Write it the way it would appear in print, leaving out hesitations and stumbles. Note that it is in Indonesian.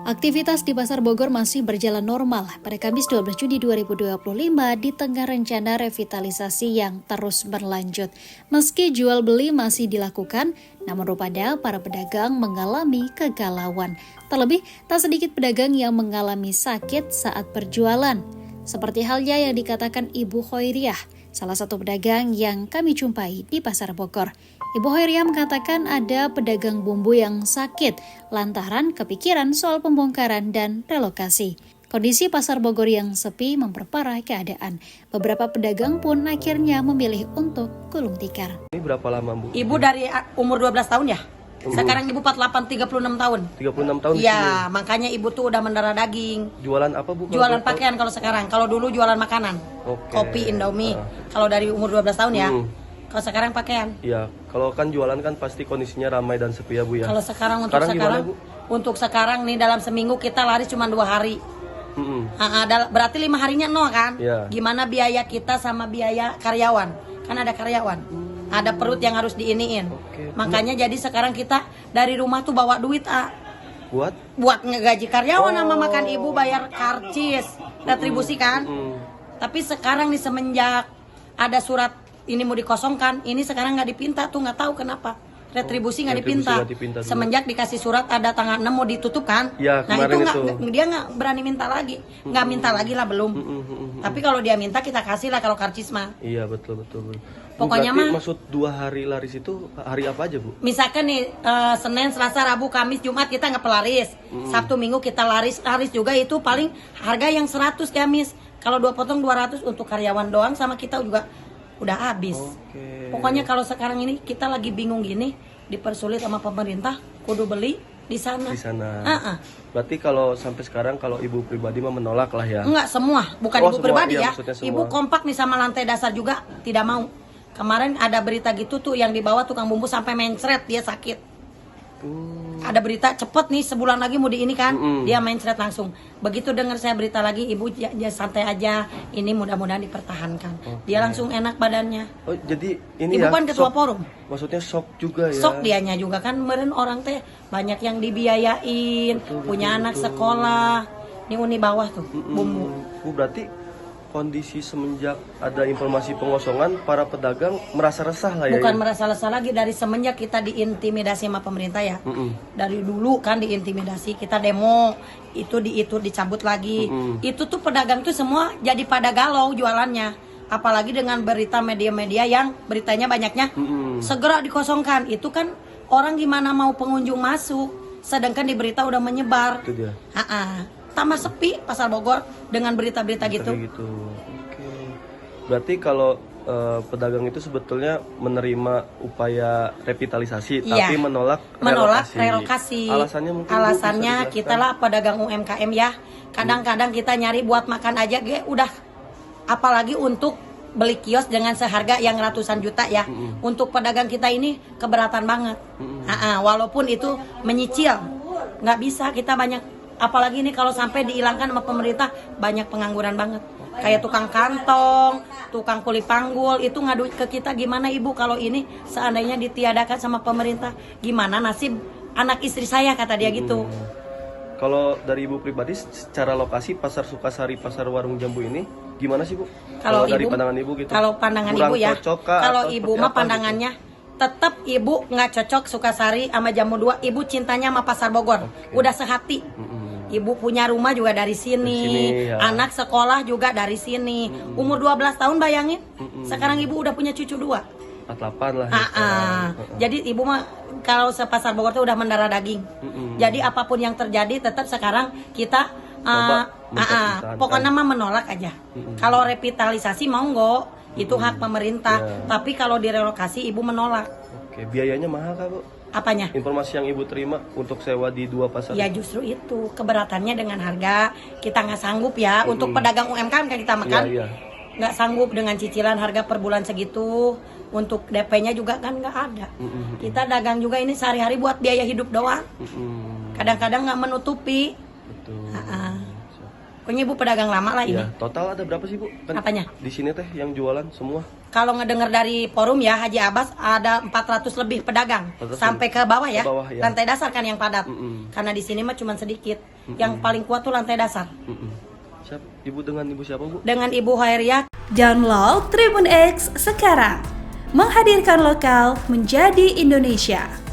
Aktivitas di Pasar Bogor masih berjalan normal pada Kamis 12 Juni 2025 di tengah rencana revitalisasi yang terus berlanjut. Meski jual beli masih dilakukan, namun rupanya para pedagang mengalami kegalauan. Terlebih, tak sedikit pedagang yang mengalami sakit saat berjualan. Seperti halnya yang dikatakan Ibu Khoiriah, salah satu pedagang yang kami jumpai di Pasar Bogor. Ibu Khoiriah mengatakan ada pedagang bumbu yang sakit lantaran kepikiran soal pembongkaran dan relokasi. Kondisi Pasar Bogor yang sepi memperparah keadaan. Beberapa pedagang pun akhirnya memilih untuk gulung tikar. Ini berapa lama, Bu? Ibu dari umur 12 tahun ya? Sekarang Ibu 48, 36 tahun. 36 tahun di sini? Iya, makanya Ibu tuh udah mendarah daging. Jualan apa, Bu? Jualan pakaian kalau sekarang. Kalau dulu jualan makanan. Kopi, Indomie. Kalau dari umur 12 tahun ya. Kalau sekarang pakaian. Iya, kalau kan jualan kan pasti kondisinya ramai dan sepi ya, Bu ya. Kalau sekarang gimana, Bu? Untuk sekarang nih dalam seminggu kita lari cuma 2 hari. Berarti 5 harinya nol kan? Iya. Gimana biaya kita sama biaya karyawan? Kan ada karyawan. Ada perut yang harus diiniin. Makanya jadi sekarang kita dari rumah tuh bawa duit buat ngegaji karyawan sama makan ibu, bayar karcis, retribusi kan. Tapi sekarang nih semenjak ada surat ini mau dikosongkan, ini sekarang nggak dipinta tuh, nggak tahu kenapa. Retribusi nggak dipinta. Semenjak dikasih surat ada tanggal 6 mau ditutup kan. Ya, nah itu dia nggak berani minta lagi. Nggak minta lagi lah belum. Tapi kalau dia minta kita kasih lah kalau karcis mah. Iya betul. Pokoknya mah maksud 2 hari laris itu hari apa aja, Bu? Misalkan nih Senin, Selasa, Rabu, Kamis, Jumat kita nggak pelaris. Sabtu, Minggu kita laris juga itu paling harga yang 100 Kamis. Kalau 2 potong 200 untuk karyawan doang sama kita juga udah habis. Pokoknya kalau sekarang ini kita lagi bingung gini, dipersulit sama pemerintah, kudu beli di sana. Berarti kalau sampai sekarang kalau ibu pribadi mah menolak lah ya? Enggak semua, bukan ibu semua, pribadi iya, ya. Ibu kompak nih sama lantai dasar juga tidak mau. Kemarin ada berita gitu tuh yang dibawa tukang bumbu sampai mencret dia sakit. Ada berita cepet nih sebulan lagi mau di ini kan, dia mencret langsung. Begitu dengar saya berita lagi, ibu ya santai aja, ini mudah-mudahan dipertahankan. Dia langsung enak badannya. Oh jadi ini ibu ya? Ibu kan ketua forum. Maksudnya shock juga ya? Shock dianya juga kan, meren orang teh banyak yang dibiayain, punya anak sekolah. Ini uni bawah tuh, bumbu. Bu berarti kondisi semenjak ada informasi pengosongan, para pedagang merasa resah lah ya? Bukan merasa resah lagi, dari semenjak kita diintimidasi sama pemerintah ya. Dari dulu kan diintimidasi, kita demo, itu dicabut lagi. Itu tuh pedagang tuh semua jadi pada galau jualannya. Apalagi dengan berita media-media yang beritanya banyaknya segera dikosongkan. Itu kan orang gimana mau pengunjung masuk, sedangkan di berita udah menyebar. Itu dia. Tambah sepi Pasar Bogor dengan berita-berita gitu. Berarti kalau pedagang itu sebetulnya menerima upaya revitalisasi, tapi menolak relokasi. Alasannya kita lah pedagang UMKM ya. Kadang-kadang kita nyari buat makan aja udah, apalagi untuk beli kios dengan seharga yang ratusan juta ya. Untuk pedagang kita ini keberatan banget. Walaupun itu menyicil, nggak bisa kita banyak. Apalagi ini kalau sampai dihilangkan sama pemerintah, banyak pengangguran banget. Kayak tukang kantong, tukang kulit panggul, itu ngadu ke kita, gimana ibu kalau ini seandainya ditiadakan sama pemerintah, gimana nasib anak istri saya, kata dia gitu. Kalau dari ibu pribadi secara lokasi Pasar Sukasari, Pasar Warung Jambu ini gimana sih, Bu? Kalau dari pandangan ibu gitu? Kalau pandangan ibu ya, kalau ibu mah pandangannya gitu? Tetap ibu nggak cocok Sukasari sama Jambu 2, ibu cintanya sama Pasar Bogor. Udah sehati. Ibu punya rumah juga dari sini, anak sekolah juga dari sini. Umur 12 tahun bayangin, sekarang ibu udah punya cucu 2. 48 lah. Jadi ibu mah kalau Pasar Bogor tuh udah mendarah daging. Jadi apapun yang terjadi tetap sekarang kita pokoknya mah menolak aja. Kalau revitalisasi monggo, itu hak pemerintah. Tapi kalau direlokasi ibu menolak. Biayanya mahal kah, Bu? Apanya? Informasi yang ibu terima untuk sewa di 2 pasar. Ya justru itu keberatannya dengan harga kita nggak sanggup ya. Untuk pedagang UMKM kan kita makan nggak sanggup dengan cicilan harga per bulan segitu. Untuk DP-nya juga kan nggak ada. Kita dagang juga ini sehari-hari buat biaya hidup doang. Kadang-kadang nggak menutupi. Betul. Pokoknya Ibu pedagang lama lah ini. Iya, total ada berapa sih Bu? Kan Apanya? di sini teh yang jualan semua. Kalau ngedengar dari forum ya Haji Abbas ada 400 lebih pedagang 400 sampai ke bawah ya. Ke bawah, ya. Lantai dasar kan yang padat. Karena di sini mah cuma sedikit. Yang paling kuat tuh lantai dasar. Siap, Ibu dengan Ibu siapa Bu? Dengan Ibu Hairiah. Download Tribun X sekarang. Menghadirkan lokal menjadi Indonesia.